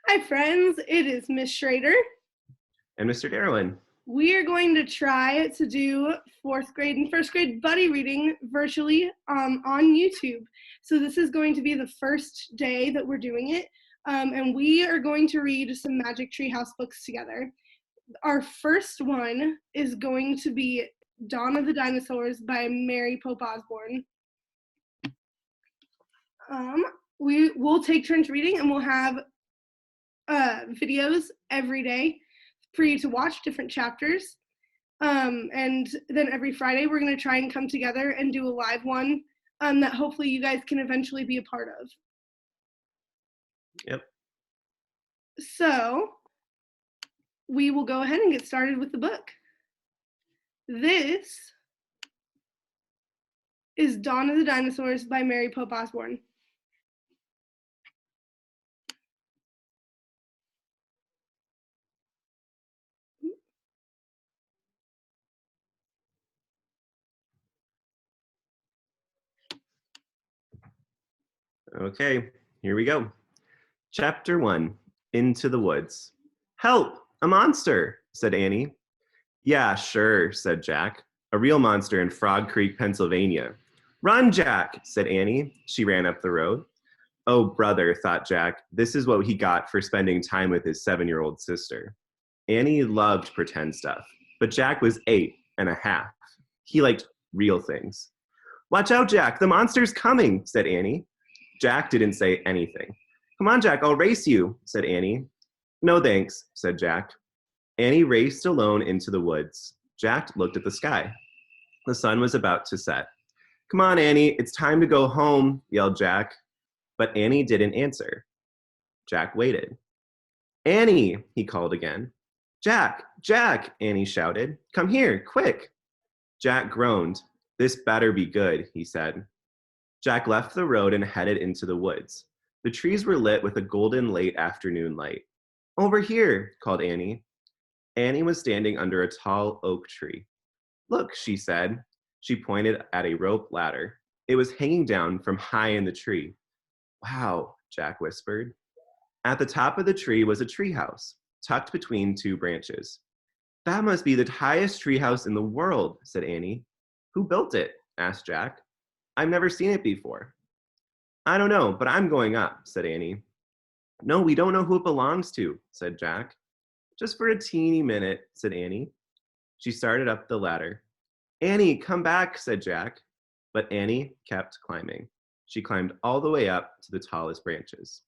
Hi friends, it is Miss Schrader. And Mr. Derouin. We are going to try to do 4th grade and 1st grade buddy reading virtually on YouTube. So this is going to be the first day that we're doing it, and we are going to read some Magic Treehouse books together. Our first one is going to be Dawn of the Dinosaurs by Mary Pope Osborne. We will take turns reading, and we'll have videos every day for you to watch different chapters. And then every Friday, we're going to try and come together and do a live one that hopefully you guys can eventually be a part of. Yep. So we will go ahead and get started with the book. This is Dawn of the Dinosaurs by Mary Pope Osborne. Okay, here we go. Chapter 1, Into the Woods. Help, a monster, said Annie. Yeah, sure, said Jack. A real monster in Frog Creek, Pennsylvania. Run, Jack, said Annie. She ran up the road. Oh, brother, thought Jack, this is what he got for spending time with his 7-year-old sister. Annie loved pretend stuff, but Jack was 8.5. He liked real things. Watch out, Jack, the monster's coming, said Annie. Jack didn't say anything. Come on, Jack, I'll race you, said Annie. No thanks, said Jack. Annie raced alone into the woods. Jack looked at the sky. The sun was about to set. Come on, Annie, it's time to go home, yelled Jack. But Annie didn't answer. Jack waited. Annie, he called again. Jack, Jack, Annie shouted. Come here, quick. Jack groaned. This better be good, he said. Jack left the road and headed into the woods. The trees were lit with a golden late afternoon light. Over here, called Annie. Annie was standing under a tall oak tree. Look, she said. She pointed at a rope ladder. It was hanging down from high in the tree. Wow, Jack whispered. At the top of the tree was a treehouse, tucked between 2 branches. That must be the highest treehouse in the world, said Annie. Who built it? Asked Jack. I've never seen it before. I don't know, but I'm going up, said Annie. No, we don't know who it belongs to, said Jack. Just for a teeny minute, said Annie. She started up the ladder. Annie, come back, said Jack. But Annie kept climbing. She climbed all the way up to the tallest branches.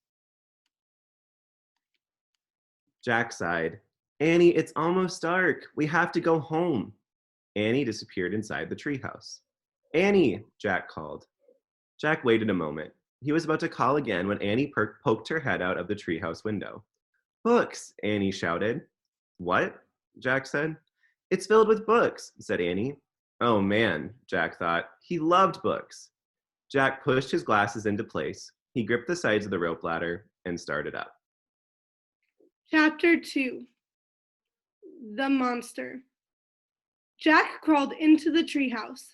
Jack sighed. Annie, it's almost dark. We have to go home. Annie disappeared inside the treehouse. Annie, Jack called. Jack waited a moment. He was about to call again when Annie poked her head out of the treehouse window. Books, Annie shouted. What? Jack said. It's filled with books, said Annie. Oh man, Jack thought. He loved books. Jack pushed his glasses into place. He gripped the sides of the rope ladder and started up. Chapter 2, The Monster. Jack crawled into the treehouse.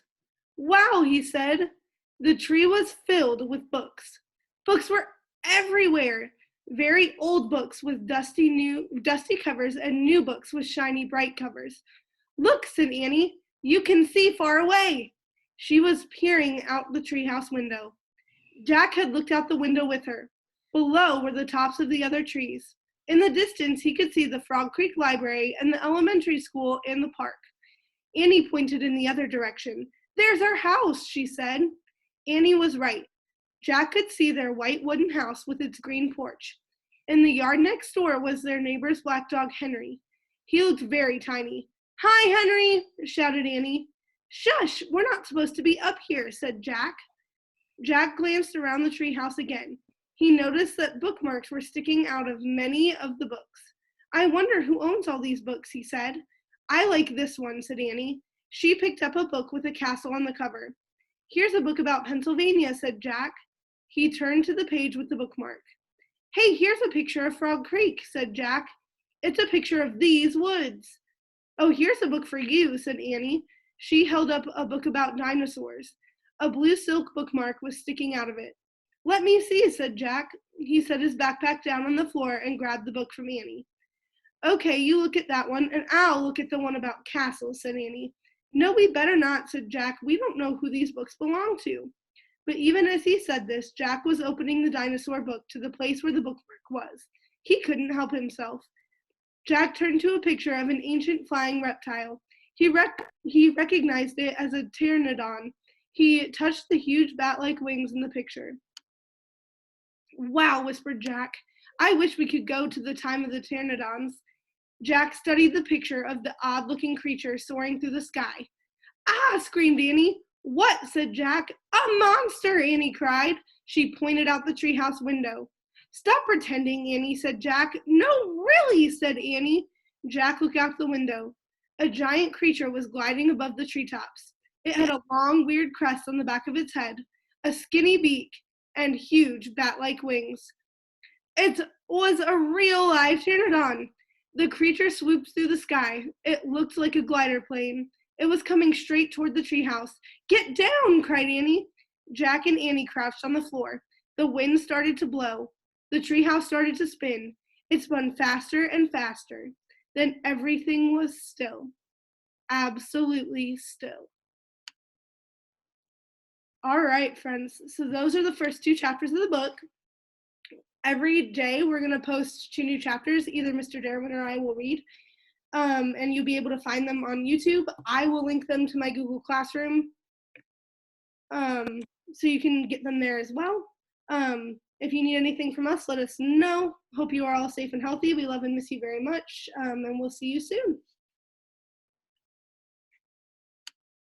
Wow, he said. The tree was filled with books. Books were everywhere. Very old books with dusty covers and new books with shiny bright covers. Look, said Annie, you can see far away. She was peering out the treehouse window. Jack had looked out the window with her. Below were the tops of the other trees. In the distance, he could see the Frog Creek Library and the elementary school and the park. Annie pointed in the other direction. There's our house, she said. Annie was right. Jack could see their white wooden house with its green porch. In the yard next door was their neighbor's black dog, Henry. He looked very tiny. Hi, Henry, shouted Annie. Shush, we're not supposed to be up here, said Jack. Jack glanced around the treehouse again. He noticed that bookmarks were sticking out of many of the books. I wonder who owns all these books, he said. I like this one, said Annie. She picked up a book with a castle on the cover. Here's a book about Pennsylvania, said Jack. He turned to the page with the bookmark. Hey, here's a picture of Frog Creek, said Jack. It's a picture of these woods. Oh, here's a book for you, said Annie. She held up a book about dinosaurs. A blue silk bookmark was sticking out of it. Let me see, said Jack. He set his backpack down on the floor and grabbed the book from Annie. Okay, you look at that one, and I'll look at the one about castles, said Annie. No, we better not, said Jack. We don't know who these books belong to. But even as he said this, Jack was opening the dinosaur book to the place where the bookmark was. He couldn't help himself. Jack turned to a picture of an ancient flying reptile. He recognized it as a pteranodon. He touched the huge bat-like wings in the picture. Wow, whispered Jack. I wish we could go to the time of the pteranodons. Jack studied the picture of the odd-looking creature soaring through the sky. Ah, screamed Annie. What? Said Jack. A monster, Annie cried. She pointed out the treehouse window. Stop pretending, Annie, said Jack. No, really, said Annie. Jack looked out the window. A giant creature was gliding above the treetops. It had a long, weird crest on the back of its head, a skinny beak, and huge bat-like wings. It was a real live pteranodon. The creature swooped through the sky. It looked like a glider plane. It was coming straight toward the treehouse. Get down, cried Annie. Jack and Annie crouched on the floor. The wind started to blow. The treehouse started to spin. It spun faster and faster. Then everything was still. Absolutely still. All right, friends. So those are the first 2 chapters of the book. Every day we're going to post 2 new chapters. Either Mr. Derouin or I will read. And you'll be able to find them on YouTube. I will link them to my Google Classroom. So you can get them there as well. If you need anything from us, let us know. Hope you are all safe and healthy. We love and miss you very much. And we'll see you soon.